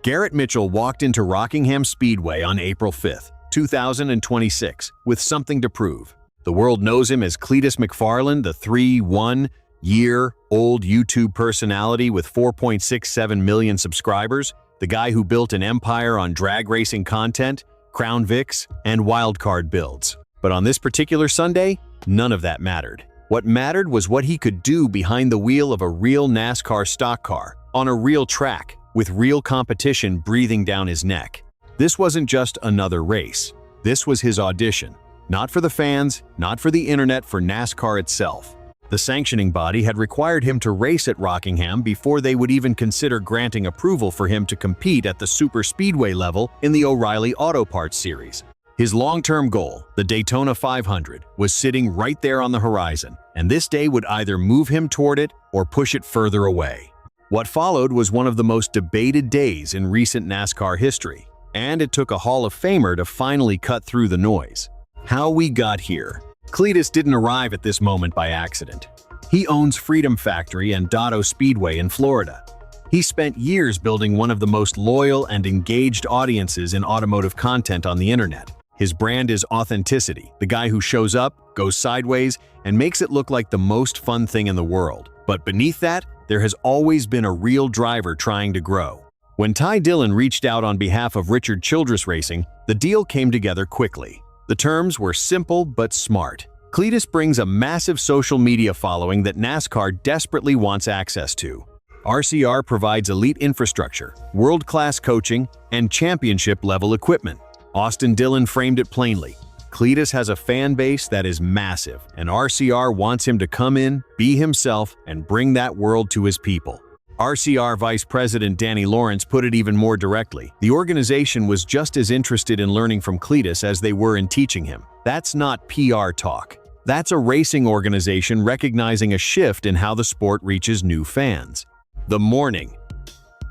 Garrett Mitchell walked into Rockingham Speedway on April 5, 2026, with something to prove. The world knows him as Cleetus McFarland, the 31-year-old YouTube personality with 4.67 million subscribers, the guy who built an empire on drag racing content, Crown Vics, and wildcard builds. But on this particular Sunday, none of that mattered. What mattered was what he could do behind the wheel of a real NASCAR stock car, on a real track, with real competition breathing down his neck. This wasn't just another race. This was his audition. Not for the fans, not for the internet, for NASCAR itself. The sanctioning body had required him to race at Rockingham before they would even consider granting approval for him to compete at the super speedway level in the O'Reilly Auto Parts Series. His long-term goal, the Daytona 500, was sitting right there on the horizon, and this day would either move him toward it or push it further away. What followed was one of the most debated days in recent NASCAR history, and it took a Hall of Famer to finally cut through the noise. How we got here. Cleetus didn't arrive at this moment by accident. He owns Freedom Factory and Dotto Speedway in Florida. He spent years building one of the most loyal and engaged audiences in automotive content on the internet. His brand is authenticity, the guy who shows up, goes sideways, and makes it look like the most fun thing in the world. But beneath that, there has always been a real driver trying to grow. When Ty Dillon reached out on behalf of Richard Childress Racing, the deal came together quickly. The terms were simple but smart. Cleetus brings a massive social media following that NASCAR desperately wants access to. RCR provides elite infrastructure, world-class coaching, and championship-level equipment. Austin Dillon framed it plainly. Cleetus has a fan base that is massive, and RCR wants him to come in, be himself, and bring that world to his people. RCR Vice President Danny Lawrence put it even more directly. The organization was just as interested in learning from Cleetus as they were in teaching him. That's not PR talk. That's a racing organization recognizing a shift in how the sport reaches new fans. The morning.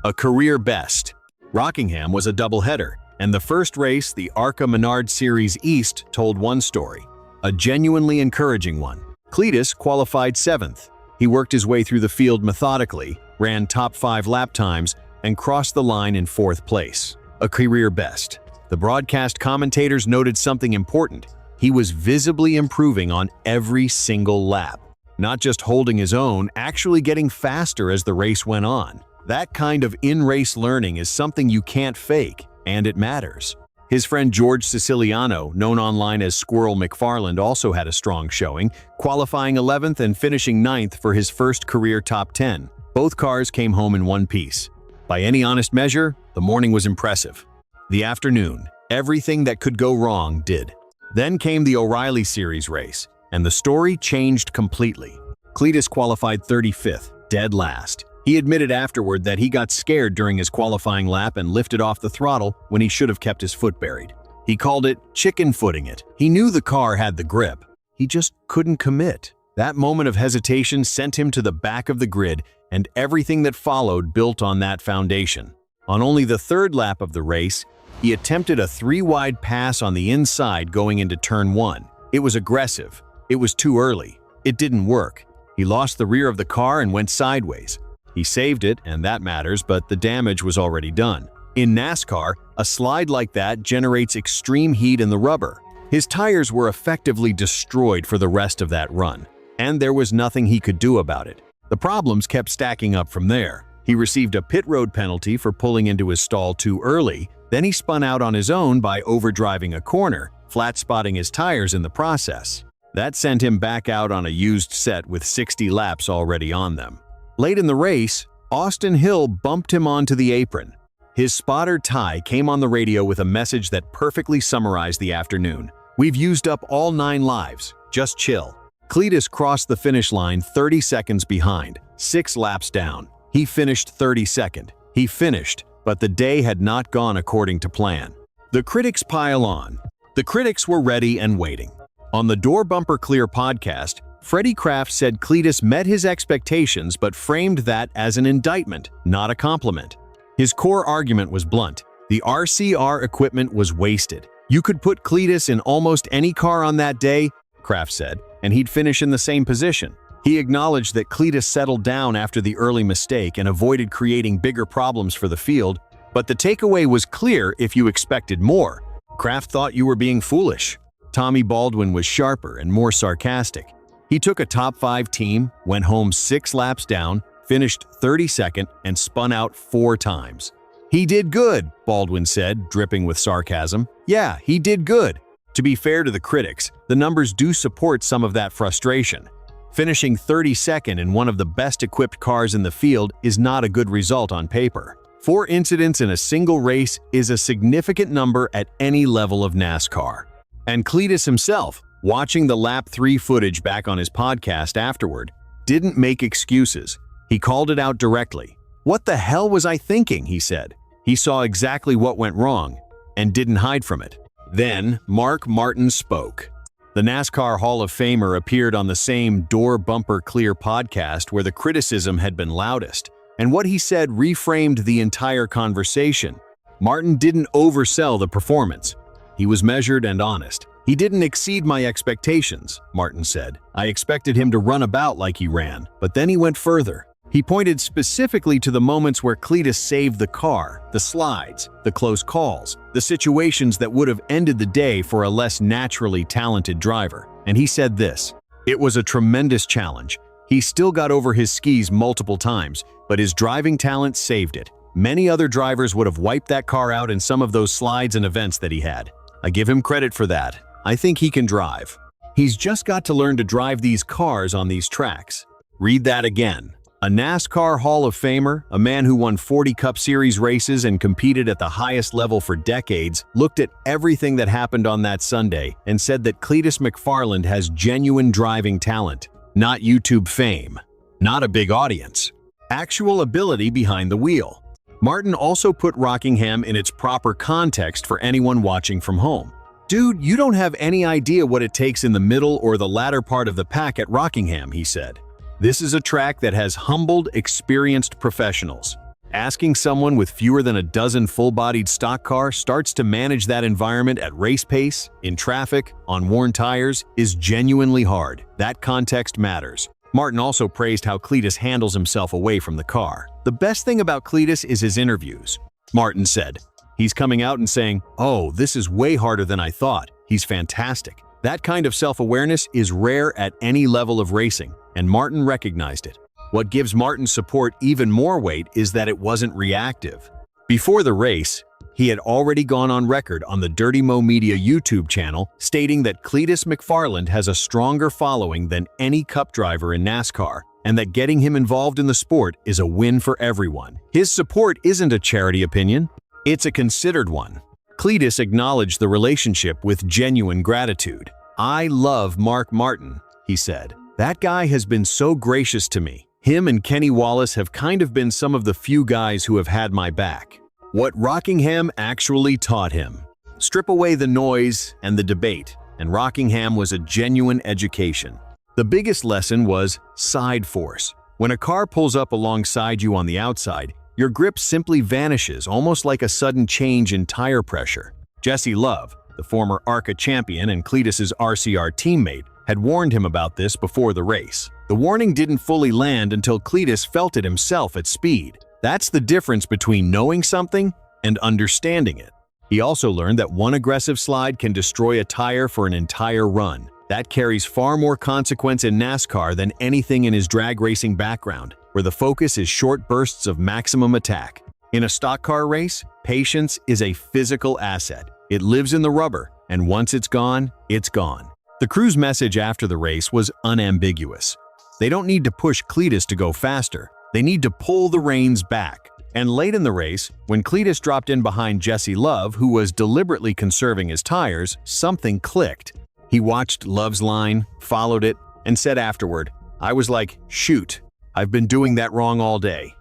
A career best. Rockingham was a doubleheader, and the first race, the ARCA Menard Series East, told one story. A genuinely encouraging one. Cleetus qualified 7th. He worked his way through the field methodically, ran top 5 lap times, and crossed the line in 4th place. A career best. The broadcast commentators noted something important. He was visibly improving on every single lap. Not just holding his own, actually getting faster as the race went on. That kind of in-race learning is something you can't fake, and it matters. His friend George Siciliano, known online as Squirrel McFarland, also had a strong showing, qualifying 11th and finishing 9th for his first career top 10. Both cars came home in one piece. By any honest measure, the morning was impressive. The afternoon, everything that could go wrong did. Then came the O'Reilly Series race, and the story changed completely. Cleetus qualified 35th, dead last. He admitted afterward that he got scared during his qualifying lap and lifted off the throttle when he should have kept his foot buried. He called it chicken footing it. He knew the car had the grip. He just couldn't commit. That moment of hesitation sent him to the back of the grid, and everything that followed built on that foundation. On only the 3rd lap of the race, he attempted a 3-wide pass on the inside going into turn 1. It was aggressive. It was too early. It didn't work. He lost the rear of the car and went sideways. He saved it, and that matters, but the damage was already done. In NASCAR, a slide like that generates extreme heat in the rubber. His tires were effectively destroyed for the rest of that run, and there was nothing he could do about it. The problems kept stacking up from there. He received a pit road penalty for pulling into his stall too early, then he spun out on his own by overdriving a corner, flat-spotting his tires in the process. That sent him back out on a used set with 60 laps already on them. Late in the race, Austin Hill bumped him onto the apron. His spotter Ty came on the radio with a message that perfectly summarized the afternoon. "We've used up all 9 lives. Just chill." Cleetus crossed the finish line 30 seconds behind, 6 laps down. He finished 32nd. He finished, but the day had not gone according to plan. The critics pile on. The critics were ready and waiting. On the Door Bumper Clear podcast, Freddy said Cleetus met his expectations but framed that as an indictment, not a compliment. His core argument was blunt. The RCR equipment was wasted. You could put Cleetus in almost any car on that day, Kraft said, and he'd finish in the same position. He acknowledged that Cleetus settled down after the early mistake and avoided creating bigger problems for the field, But the takeaway was clear if you expected more. Kraft thought you were being foolish. Tommy Baldwin was sharper and more sarcastic. He took a top 5 team, went home 6 laps down, finished 32nd, and spun out 4 times. "He did good," Baldwin said, dripping with sarcasm. "Yeah, he did good." To be fair to the critics, the numbers do support some of that frustration. Finishing 32nd in one of the best-equipped cars in the field is not a good result on paper. 4 incidents in a single race is a significant number at any level of NASCAR. And Cleetus himself, watching the lap 3 footage back on his podcast afterward, didn't make excuses. He called it out directly. "What the hell was I thinking?" he said. He saw exactly what went wrong and didn't hide from it. Then Mark Martin spoke. The NASCAR Hall of Famer appeared on the same Door Bumper Clear podcast where the criticism had been loudest, and what he said reframed the entire conversation. Martin didn't oversell the performance. He was measured and honest. "He didn't exceed my expectations," Martin said. "I expected him to run about like he ran, but then he went further." He pointed specifically to the moments where Cleetus saved the car, the slides, the close calls, the situations that would have ended the day for a less naturally talented driver. And he said this: "It was a tremendous challenge. He still got over his skis multiple times, but his driving talent saved it. Many other drivers would have wiped that car out in some of those slides and events that he had. I give him credit for that. I think he can drive. He's just got to learn to drive these cars on these tracks." Read that again. A NASCAR Hall of Famer, a man who won 40 Cup Series races and competed at the highest level for decades, looked at everything that happened on that Sunday and said that Cleetus McFarland has genuine driving talent, not YouTube fame, not a big audience, actual ability behind the wheel. Martin also put Rockingham in its proper context for anyone watching from home. "Dude, you don't have any idea what it takes in the middle or the latter part of the pack at Rockingham," he said. "This is a track that has humbled, experienced professionals. Asking someone with fewer than a dozen full-bodied stock cars starts to manage that environment at race pace, in traffic, on worn tires, is genuinely hard. That context matters." Martin also praised how Cleetus handles himself away from the car. "The best thing about Cleetus is his interviews," Martin said. "He's coming out and saying, 'Oh, this is way harder than I thought.' He's fantastic." That kind of self-awareness is rare at any level of racing, and Martin recognized it. What gives Martin's support even more weight is that it wasn't reactive. Before the race, he had already gone on record on the Dirty Mo Media YouTube channel stating that Cleetus McFarland has a stronger following than any Cup driver in NASCAR, and that getting him involved in the sport is a win for everyone. His support isn't a charity opinion, it's a considered one. Cleetus acknowledged the relationship with genuine gratitude. "I love Mark Martin," he said. "That guy has been so gracious to me. Him and Kenny Wallace have kind of been some of the few guys who have had my back." What Rockingham actually taught him. Strip away the noise and the debate, and Rockingham was a genuine education. The biggest lesson was side force. When a car pulls up alongside you on the outside, your grip simply vanishes, almost like a sudden change in tire pressure. Jesse Love, the former ARCA champion and Cleetus's RCR teammate, had warned him about this before the race. The warning didn't fully land until Cleetus felt it himself at speed. That's the difference between knowing something and understanding it. He also learned that one aggressive slide can destroy a tire for an entire run. That carries far more consequence in NASCAR than anything in his drag racing background, where the focus is short bursts of maximum attack. In a stock car race, patience is a physical asset. It lives in the rubber, and once it's gone, it's gone. The crew's message after the race was unambiguous. They don't need to push Cleetus to go faster. They need to pull the reins back. And late in the race, when Cleetus dropped in behind Jesse Love, who was deliberately conserving his tires, something clicked. He watched Love's line, followed it, and said afterward, "I was like, shoot, I've been doing that wrong all day."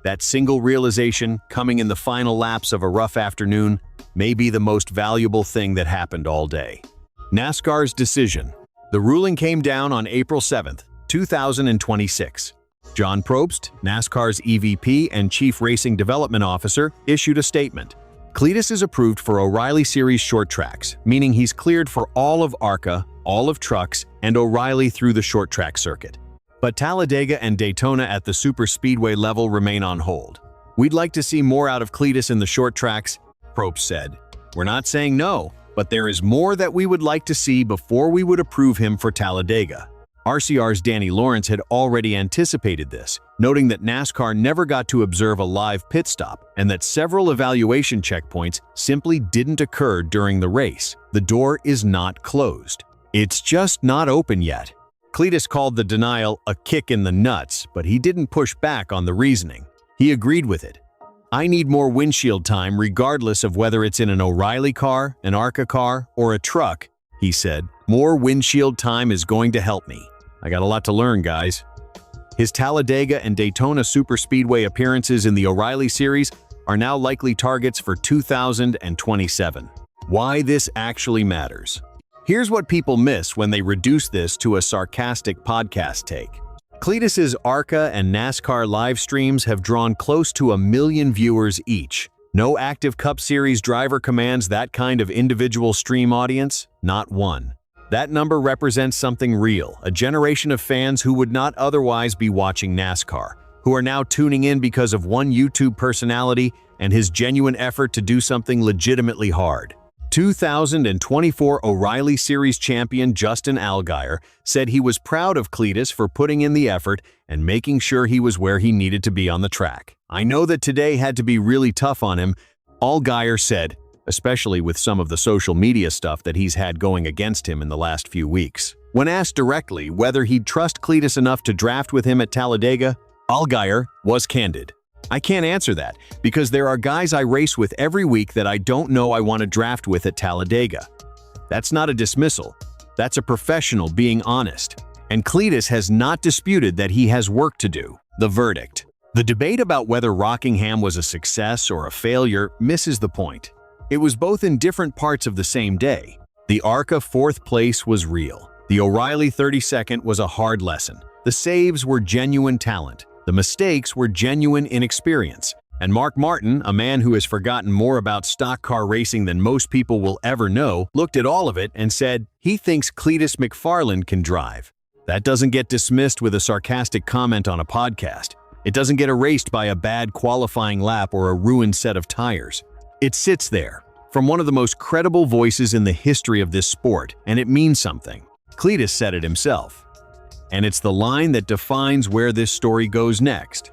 That single realization, coming in the final laps of a rough afternoon, may be the most valuable thing that happened all day. NASCAR's decision. The ruling came down on April 7th, 2026. John Probst, NASCAR's EVP and Chief Racing Development Officer, issued a statement. Cleetus is approved for O'Reilly Series short tracks, meaning he's cleared for all of ARCA, all of trucks, and O'Reilly through the short track circuit. But Talladega and Daytona at the super speedway level remain on hold. We'd like to see more out of Cleetus in the short tracks, Probst said. We're not saying no, but there is more that we would like to see before we would approve him for Talladega. RCR's Danny Lawrence had already anticipated this, noting that NASCAR never got to observe a live pit stop and that several evaluation checkpoints simply didn't occur during the race. The door is not closed. It's just not open yet. Cleetus called the denial a kick in the nuts, but he didn't push back on the reasoning. He agreed with it. I need more windshield time regardless of whether it's in an O'Reilly car, an ARCA car, or a truck, he said. More windshield time is going to help me. I got a lot to learn, guys. His Talladega and Daytona Superspeedway appearances in the O'Reilly Series are now likely targets for 2027. Why this actually matters. Here's what people miss when they reduce this to a sarcastic podcast take. Cleetus's ARCA and NASCAR live streams have drawn close to 1 million viewers each. No active Cup Series driver commands that kind of individual stream audience, not one. That number represents something real, a generation of fans who would not otherwise be watching NASCAR, who are now tuning in because of one YouTube personality and his genuine effort to do something legitimately hard. 2024 O'Reilly Series champion Justin Allgaier said he was proud of Cleetus for putting in the effort and making sure he was where he needed to be on the track. I know that today had to be really tough on him, Allgaier said, especially with some of the social media stuff that he's had going against him in the last few weeks. When asked directly whether he'd trust Cleetus enough to draft with him at Talladega, Allgaier was candid. I can't answer that because there are guys I race with every week that I don't know I want to draft with at Talladega. That's not a dismissal. That's a professional being honest. And Cleetus has not disputed that he has work to do. The verdict. The debate about whether Rockingham was a success or a failure misses the point. It was both in different parts of the same day. The ARCA 4th place was real. The O'Reilly 32nd was a hard lesson. The saves were genuine talent. The mistakes were genuine inexperience. And Mark Martin, a man who has forgotten more about stock car racing than most people will ever know, looked at all of it and said he thinks Cleetus McFarland can drive. That doesn't get dismissed with a sarcastic comment on a podcast. It doesn't get erased by a bad qualifying lap or a ruined set of tires. It sits there, from one of the most credible voices in the history of this sport, and it means something. Cleetus said it himself. And it's the line that defines where this story goes next.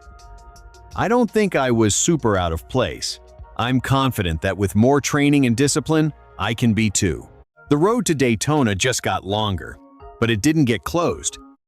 I don't think I was super out of place. I'm confident that with more training and discipline, I can be too. The road to Daytona just got longer, but it didn't get closed.